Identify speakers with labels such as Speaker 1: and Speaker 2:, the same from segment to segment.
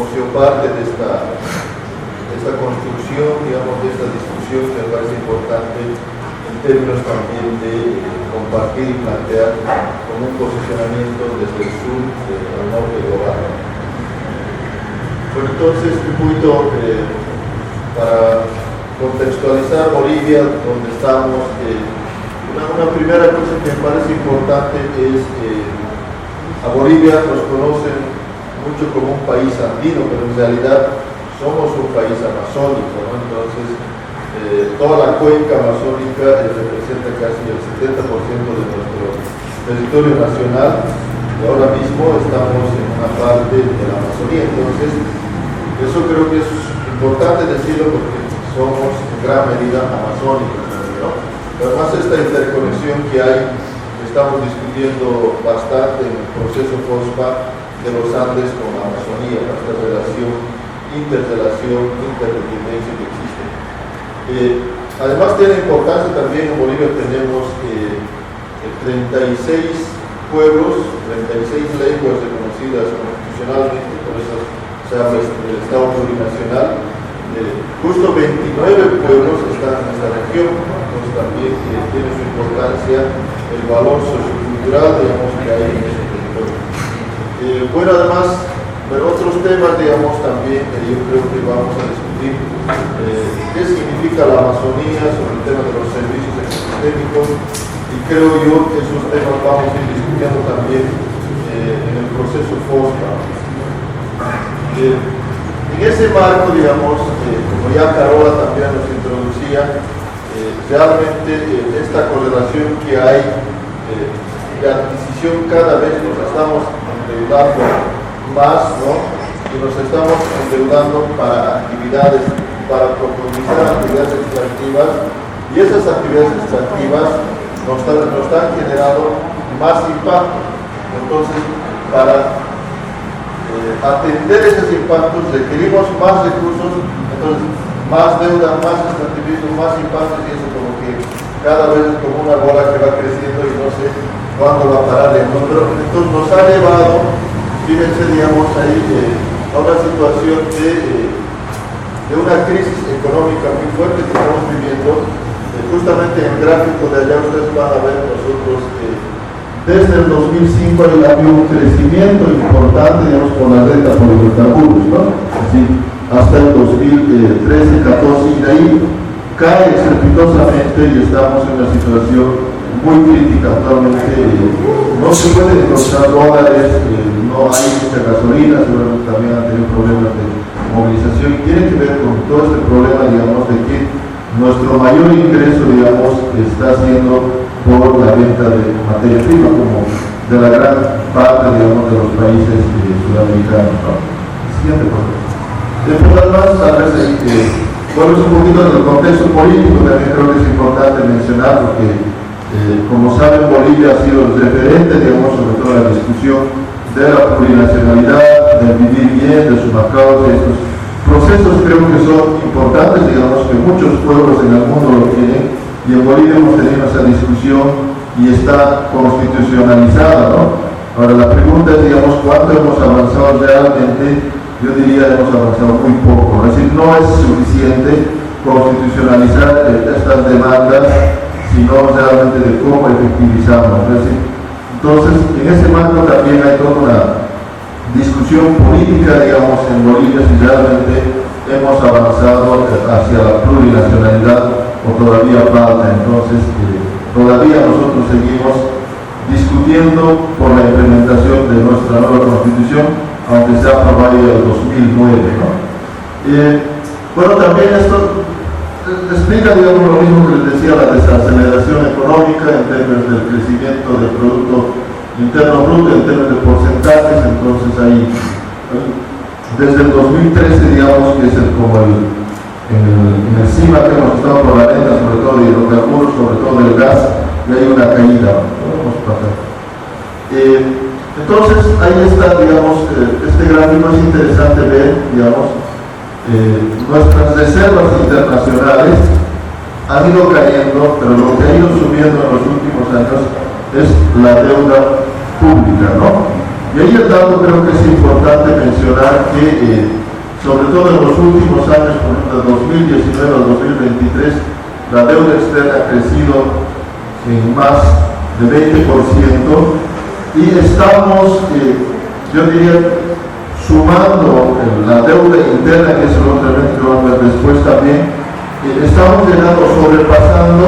Speaker 1: hemos sido parte de esta construcción, digamos, de esta discusión que me parece importante en términos también de compartir y plantear con un posicionamiento desde el sur al norte global. Bueno, entonces, un poquito para contextualizar Bolivia, donde estamos, una primera cosa que me parece importante es a Bolivia nos conocen mucho como un país andino, pero en realidad somos un país amazónico, ¿no? Entonces, toda la cuenca amazónica representa casi el 70% de nuestro territorio nacional y ahora mismo estamos en una parte de la Amazonía. Entonces, eso creo que es importante decirlo porque somos en gran medida amazónicos, ¿no? Pero además esta interconexión que hay, estamos discutiendo bastante en el proceso FOSPA de los Andes con la Amazonía, esta relación, interdependencia que existe. Además tiene importancia también, en Bolivia tenemos 36 pueblos, 36 lenguas reconocidas constitucionalmente, por eso se habla del Estado plurinacional. Justo 29 pueblos están en esta región, entonces también tiene su importancia el valor sociocultural, digamos, que hay en ese territorio. Bueno, además, pero otros temas, digamos, también que yo creo que vamos a discutir, qué significa la Amazonía sobre el tema de los servicios ecosistémicos, y creo yo que esos temas vamos a ir discutiendo también en el proceso FOSPA. En ese marco, digamos, como ya Carola también nos introducía, realmente esta correlación que hay de adquisición, cada vez nos estamos endeudando más, ¿no? Y nos estamos endeudando para actividades, para profundizar actividades extractivas, y esas actividades extractivas nos están generando más impacto. Entonces, para atender esos impactos requerimos más recursos, entonces más deuda, más extractivismo, más impactos, y eso como que cada vez es como una bola que va creciendo y no sé cuándo va a parar. Pero entonces nos ha llevado, fíjense, digamos, ahí a una situación de una crisis económica muy fuerte que estamos viviendo. Justamente en el gráfico de allá ustedes van a ver nosotros desde el 2005 ha habido un crecimiento importante, digamos, con la renta por hidrocarburos, ¿no? Así, hasta el 2013, 14, y de ahí cae estrepitosamente y estamos en una situación muy crítica actualmente. No se pueden encontrar dólares, no hay mucha gasolina, seguramente también han tenido problemas de movilización, y tiene que ver con todo este problema, digamos, de que nuestro mayor ingreso, digamos, está siendo por la venta de materia prima, como de la gran parte, digamos, de los países sudamericanos, ¿no? Siguiente, por favor. Después, además, tal vez bueno, es un poquito en el contexto político, también creo que es importante mencionar, porque, como saben, Bolivia ha sido el referente, digamos, sobre todo en la discusión de la plurinacionalidad, del vivir bien, de suma causa. Estos procesos creo que son importantes, digamos, que muchos pueblos en el mundo lo tienen, y en Bolivia hemos tenido esa discusión y está constitucionalizada, ¿no? Ahora la pregunta es, digamos, ¿cuánto hemos avanzado realmente? Yo diría que hemos avanzado muy poco, es decir, no es suficiente constitucionalizar estas demandas, sino realmente de cómo efectivizamos. Es decir, entonces, en ese marco también hay toda una discusión política, digamos, en Bolivia, si realmente hemos avanzado hacia la plurinacionalidad o todavía falta. Entonces, todavía nosotros seguimos discutiendo por la implementación de nuestra nueva constitución, aunque se aprobó en el 2009, ¿no? Bueno, también esto explica, digamos, lo mismo que les decía, la desaceleración económica en términos del crecimiento del Producto Interno Bruto, en términos de porcentajes. Entonces ahí, desde el 2013, digamos, que es como en el CIMA que hemos estado por la venta, sobre todo de hidrocarburos, sobre todo del gas, y hay una caída. Vamos a pasar. Entonces, ahí está, digamos, este gráfico. Es interesante ver, digamos, nuestras reservas internacionales han ido cayendo, pero lo que ha ido subiendo en los últimos años es la deuda pública, ¿no? Y ahí el dato creo que es importante mencionar que, sobre todo en los últimos años, por ejemplo, de 2019 al 2023, la deuda externa ha crecido en más de 20% y estamos, yo diría, sumando la deuda interna, que es el otro elemento que vamos a ver después también, estamos llegando, sobrepasando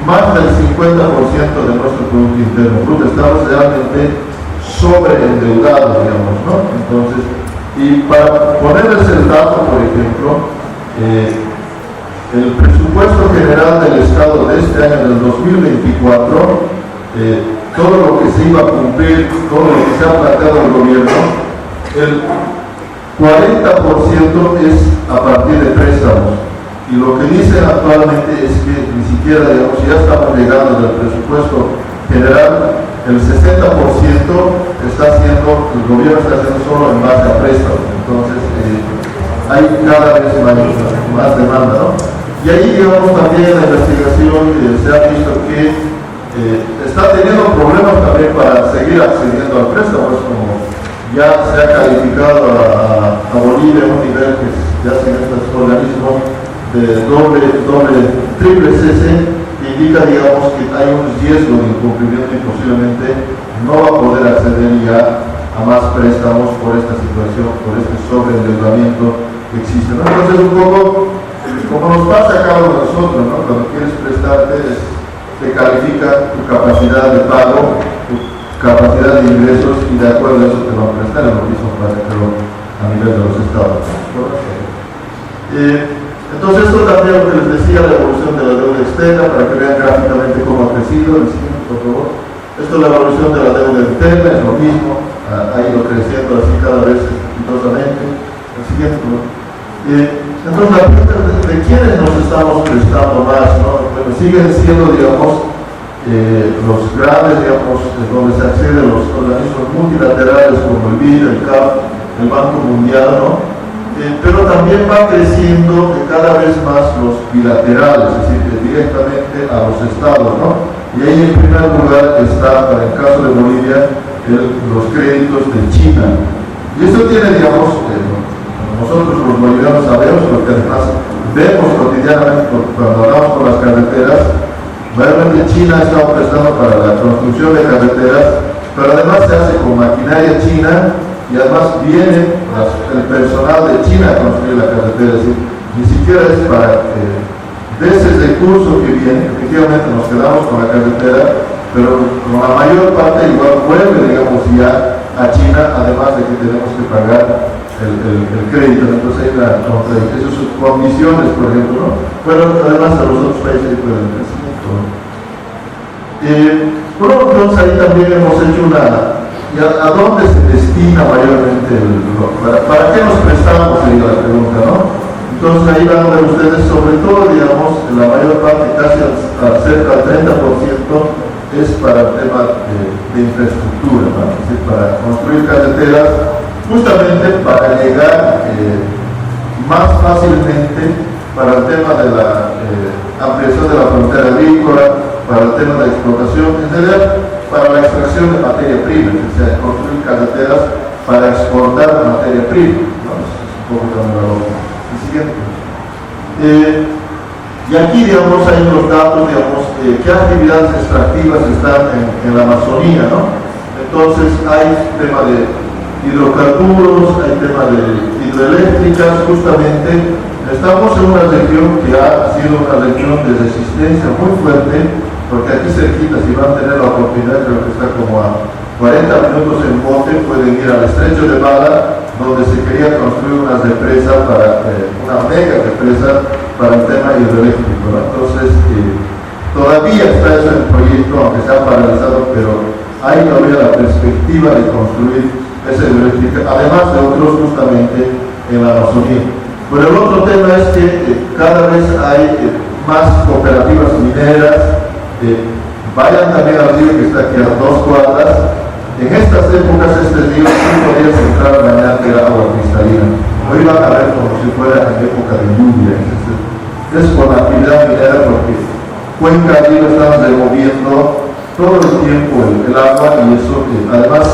Speaker 1: más del 50% de nuestro Producto Interno Bruto. Estamos realmente sobreendeudados, digamos, ¿no? Entonces, y para ponerles el dato, por ejemplo, el presupuesto general del Estado de este año, del 2024, todo lo que se iba a cumplir, todo lo que se ha planteado el gobierno, el 40% es a partir de préstamos. Y lo que dicen actualmente es que ni siquiera, digamos, ya estamos llegando al presupuesto general, el 60% está haciendo, el gobierno está haciendo solo en base a préstamos. Entonces, hay cada vez más demanda, ¿no? Y ahí, digamos, también en la investigación se ha visto que está teniendo problemas también para seguir accediendo al préstamo. Es como ya se ha calificado a Bolivia en un nivel que ya se estos organismos de triple CC, que indica, digamos, que hay un riesgo de incumplimiento y posiblemente no va a poder acceder ya a más préstamos por esta situación, por este sobreendeudamiento que existe, ¿no? Entonces, un poco como nos pasa a cada uno de nosotros, ¿no? Cuando quieres prestarte, te califica tu capacidad de pago, tu capacidad de ingresos, y de acuerdo a eso te van a prestar, lo mismo para hacerlo a nivel de los estados. Entonces, esto también lo que les decía, la evolución de la deuda externa, para que vean gráficamente cómo ha crecido. El siguiente, por favor. Esto es la evolución de la deuda interna, es lo mismo, ha ido creciendo así cada vez estrepitosamente. El siguiente, por favor. Entonces, la pregunta de quiénes nos estamos prestando más, ¿no? Bueno, siguen siendo, digamos, los grandes, digamos, donde se accede a los organismos multilaterales como el BID, el CAP, el Banco Mundial, ¿no? Pero también va creciendo cada vez más los bilaterales, es decir, directamente a los estados, ¿no? Y ahí en primer lugar está, para el caso de Bolivia, los créditos de China. Y eso tiene, digamos, nosotros los bolivianos sabemos, lo que además vemos cotidianamente cuando hablamos con las carreteras. Realmente China está prestando para la construcción de carreteras, pero además se hace con maquinaria china, y además viene el personal de China a construir la carretera. Es decir, ni siquiera es para de ese recurso que viene. Efectivamente nos quedamos con la carretera, pero con la mayor parte igual vuelve, digamos, ya a China, además de que tenemos que pagar el crédito. Entonces hay una contradicción, sus condiciones, por ejemplo, ¿no? Pero además a los otros países pueden crecimiento. Bueno, entonces ahí también hemos hecho ¿a dónde se destina mayormente ¿para qué nos prestamos? Sería la pregunta, ¿no? Entonces ahí van a ver ustedes, sobre todo, digamos, la mayor parte, casi cerca del 30%, es para el tema de infraestructura, ¿no? Es decir, para construir carreteras, justamente para llegar más fácilmente para el tema de la ampliación de la frontera agrícola, para el tema de la explotación, en realidad para la extracción de materia prima, es decir, construir carreteras para exportar materia prima, ¿no? Es un poco también la otra. El siguiente. Y aquí, digamos, hay unos datos, digamos, qué actividades extractivas están en la Amazonía, ¿no? Entonces hay tema de hidrocarburos, hay tema de hidroeléctricas. Justamente estamos en una región que ha sido una región de resistencia muy fuerte, porque aquí cerquita, si van a tener la oportunidad, creo que está como a 40 minutos en bote, pueden ir al estrecho de Bala, donde se quería construir una represa, una mega represa para el tema hidroeléctrico, ¿no? Entonces, todavía está eso en el proyecto, aunque se ha paralizado, pero hay todavía la perspectiva de construir esa hidroeléctrica, además de otros justamente en la Amazonía. Pero el otro tema es que cada vez hay más cooperativas mineras. Vayan también al río que está aquí a 2 cuadras. En estas épocas este río sí podías entrar a bañarte agua cristalina. Hoy van a ver como si fuera en época de lluvia. Es por la actividad minera, porque Cuenca río están removiendo todo el tiempo el agua, y eso además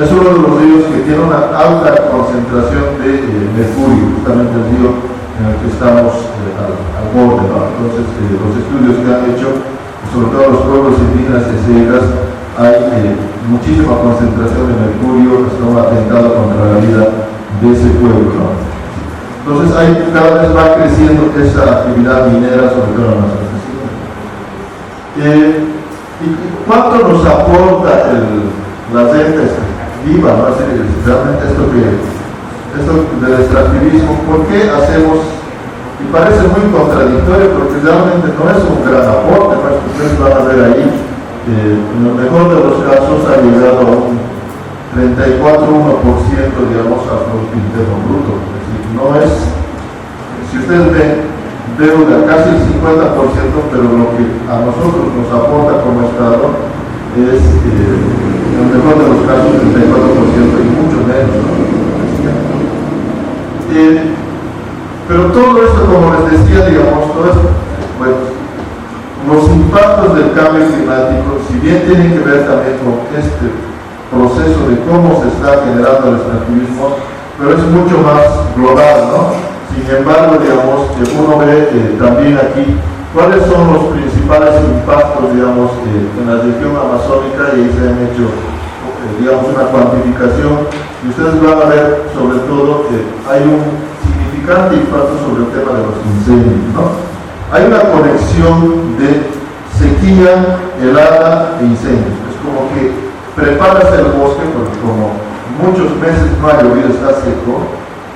Speaker 1: es uno de los ríos que tiene una alta concentración de mercurio, justamente el río en el que estamos al borde, ¿no? Entonces, los estudios que han hecho, sobre todo los pueblos indígenas y ciegas, hay muchísima concentración de mercurio, es un atentado contra la vida de ese pueblo, ¿no? Entonces, cada vez va creciendo esa actividad minera, sobre todo en las zonas. ¿Y cuánto nos aporta la renta extractiva, ¿no? Realmente esto del extractivismo, ¿por qué hacemos? Y parece muy contradictorio porque realmente no es un gran aporte, ¿no? Ustedes van a ver ahí, en el mejor de los casos ha llegado a un 34,1%, digamos, al Producto Interno Bruto. Es decir, no es, si ustedes ven, deuda casi el 50%, pero lo que a nosotros nos aporta como Estado es, en el mejor de los casos, el 34% y mucho menos, ¿no? Pero todo esto, como les decía, digamos, todo esto, bueno, los impactos del cambio climático, si bien tienen que ver también con este proceso de cómo se está generando el extractivismo, pero es mucho más global, ¿no? Sin embargo, digamos, uno ve también aquí cuáles son los principales impactos, digamos, en la región amazónica, y ahí se han hecho, digamos, una cuantificación, y ustedes van a ver, sobre todo, que hay un significante impacto sobre el tema de los incendios, ¿no? Hay una conexión de sequía, helada e incendios. Es como que preparas el bosque, porque como muchos meses no ha llovido, está seco,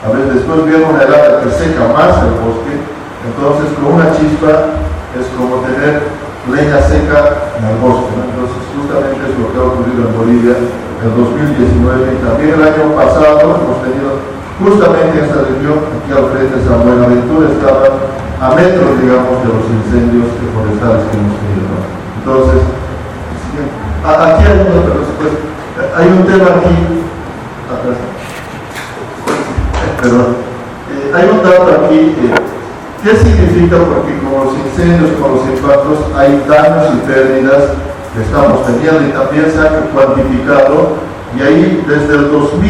Speaker 1: a veces después viene una helada que seca más el bosque, entonces con una chispa es como tener leña seca en el bosque, ¿no? Entonces justamente es lo que ha ocurrido en Bolivia en 2019 y también el año pasado hemos tenido justamente en esta región, aquí al frente de San Buenaventura, estaba a metros, digamos, de los incendios forestales que hemos tenido, ¿no? Entonces, aquí hay un tema aquí, atrás. Perdón, hay un dato aquí, ¿qué significa? Porque con los incendios, con los impactos, hay daños y pérdidas que estamos teniendo y también se ha cuantificado, y ahí desde el 2000,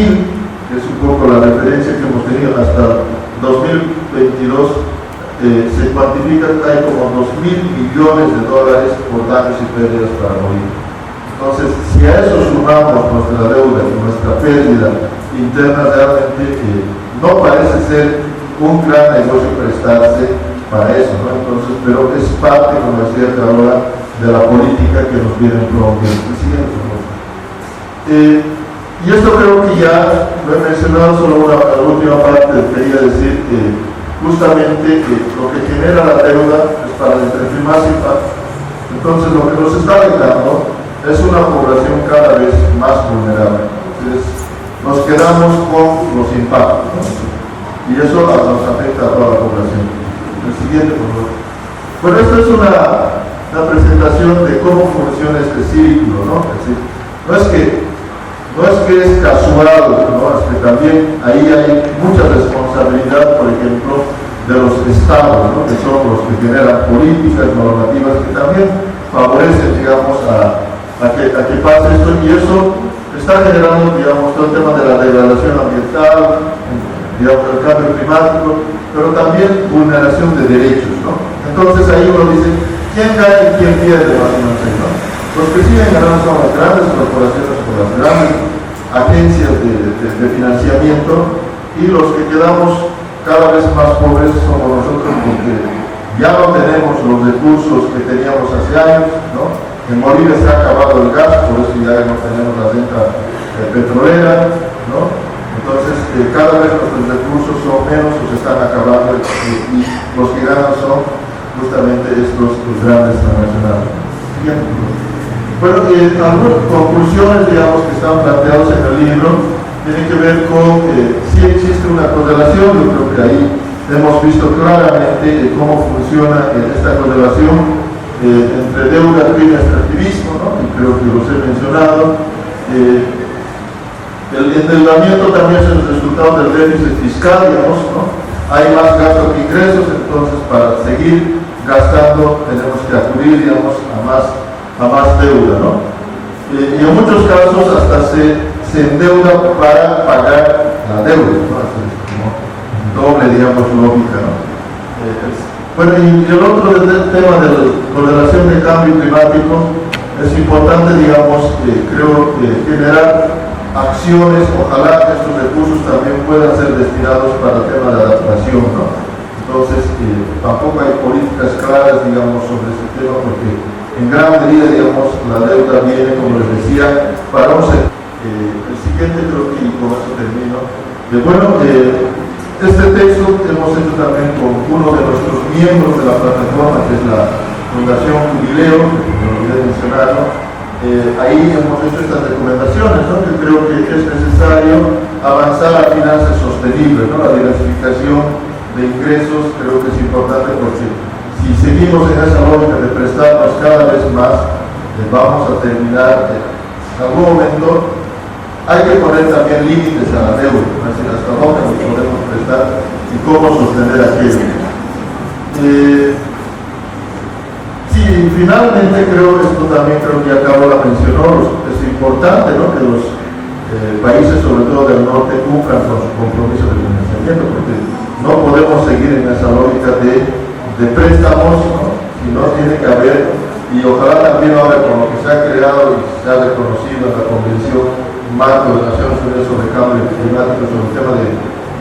Speaker 1: que es un poco la referencia que hemos tenido, hasta 2022, se cuantifica que hay como 2.000 millones de dólares por daños y pérdidas para Bolivia. Entonces, si a eso sumamos nuestra deuda y nuestra pérdida interna, realmente no parece ser un gran negocio prestarse para eso, ¿no? Entonces, pero es parte, como decía Carola, de la política que nos viene promoviendo. Y esto creo que ya lo he mencionado, solo la última parte quería decir que justamente lo que genera la deuda es para el más impacto. Entonces, lo que nos está dejando es una población cada vez más vulnerable. Entonces, nos quedamos con los impactos, ¿no? Y eso nos afecta a toda la población. El siguiente, por favor. Bueno, esta es una presentación de cómo funciona este círculo, ¿no? Es decir, no es que es casual, ¿no? Es que también ahí hay mucha responsabilidad, por ejemplo, de los estados, ¿no? Que son los que generan políticas, normativas que también favorecen, digamos, a que pase esto, y eso está generando, digamos, todo el tema de la degradación ambiental, digamos, el cambio climático, pero también vulneración de derechos, ¿no? Entonces ahí uno dice, ¿quién gana y quién pierde más o menos, ¿no? Los que siguen ganando son las grandes corporaciones con las grandes agencias de financiamiento, y los que quedamos cada vez más pobres somos nosotros, porque ya no tenemos los recursos que teníamos hace años, ¿no? En Bolivia se ha acabado el gas, por eso ya no tenemos la renta petrolera, ¿no? Entonces, cada vez nuestros recursos son menos o se están acabando, y los que ganan son justamente estos grandes transnacionales. Bueno, algunas conclusiones, digamos, que están planteadas en el libro tienen que ver con si existe una correlación. Yo creo que ahí hemos visto claramente cómo funciona esta correlación entre deuda, crimen, extractivismo, ¿no? Y creo que los he mencionado. El endeudamiento también es el resultado del déficit fiscal, digamos, ¿no? Hay más gasto que ingresos, entonces para seguir gastando tenemos que acudir, digamos, a más deuda, ¿no? Y en muchos casos hasta se se endeuda para pagar la deuda, ¿no? Es como doble, digamos, lógica, ¿no? Bueno, y el otro tema de la correlación de cambio climático, es importante, digamos, creo, generar acciones. Ojalá que estos recursos también puedan ser destinados para el tema de adaptación, ¿no? Entonces, tampoco hay políticas claras, digamos, sobre este tema, porque en gran medida, digamos, la deuda viene, como les decía, para un sector. El siguiente, creo que con eso termino. Este texto hemos hecho también con uno de nuestros miembros de la plataforma, que es la Fundación Jubileo, que me olvidé mencionarlo. Ahí hemos hecho estas recomendaciones, ¿no? Que creo que es necesario avanzar a finanzas sostenibles, ¿no? La diversificación de ingresos creo que es importante, porque si seguimos en esa lógica de prestarnos cada vez más, vamos a terminar en algún momento. Hay que poner también límites a la deuda, es decir, hasta dónde nos podemos prestar y cómo sostener aquello. Sí, finalmente esto también creo que ya Carola mencionó, es importante, ¿no? Que los países, sobre todo del norte, cumplan con su compromiso de financiamiento, porque no podemos seguir en esa lógica de préstamos, ¿no? Sino tiene que haber, y ojalá también ahora con lo que se ha creado y se ha reconocido en la Convención Marco de Naciones Unidas sobre Cambio Climático, sobre el tema de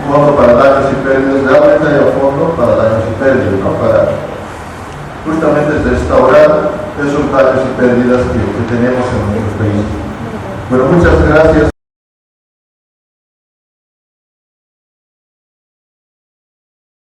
Speaker 1: fondo para daños y pérdidas, realmente haya fondo para daños y pérdidas, ¿no? Para justamente restaurar esos daños y pérdidas que tenemos en nuestros países. Bueno, muchas gracias.